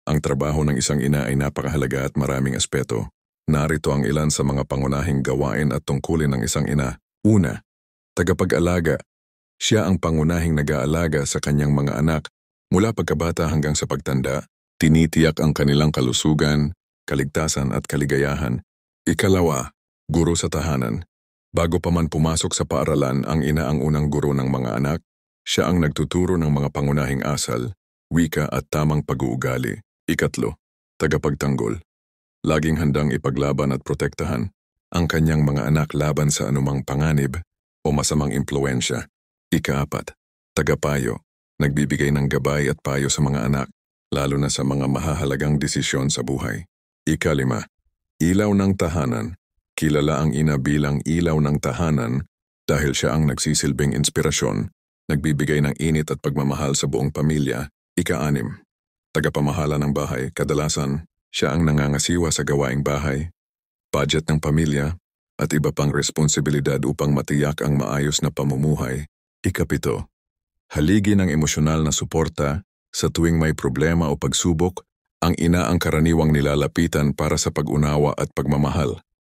Ang trabaho ng isang ina ay napakahalaga at maraming aspeto. Narito ang ilan sa mga pangunahing gawain at tungkulin ng isang ina. Una, tagapag-alaga. Siya ang pangunahing nag-aalaga sa kanyang mga anak mula pagkabata hanggang sa pagtanda. Tinitiyak ang kanilang kalusugan, kaligtasan at kaligayahan. Ikalawa, guro sa tahanan. Bago pa man pumasok sa paaralan, ang ina ang unang guro ng mga anak. Siya ang nagtuturo ng mga pangunahing asal, wika at tamang pag-uugali. Ikatlo, tagapagtanggol. Laging handang ipaglaban at protektahan ang kanyang mga anak laban sa anumang panganib o masamang impluensya. Ikaapat, tagapayo. Nagbibigay ng gabay at payo sa mga anak, lalo na sa mga mahahalagang desisyon sa buhay. Ikalima, ilaw ng tahanan. Kilala ang ina bilang ilaw ng tahanan dahil siya ang nagsisilbing inspirasyon, nagbibigay ng init at pagmamahal sa buong pamilya. Ika-anim, tagapamahala ng bahay. Kadalasan, siya ang nangangasiwa sa gawaing bahay, budget ng pamilya, at iba pang responsibilidad upang matiyak ang maayos na pamumuhay. Ikapito, haligi ng emosyonal na suporta. Sa tuwing may problema o pagsubok, ang ina ang karaniwang nilalapitan para sa pag-unawa at pagmamahal.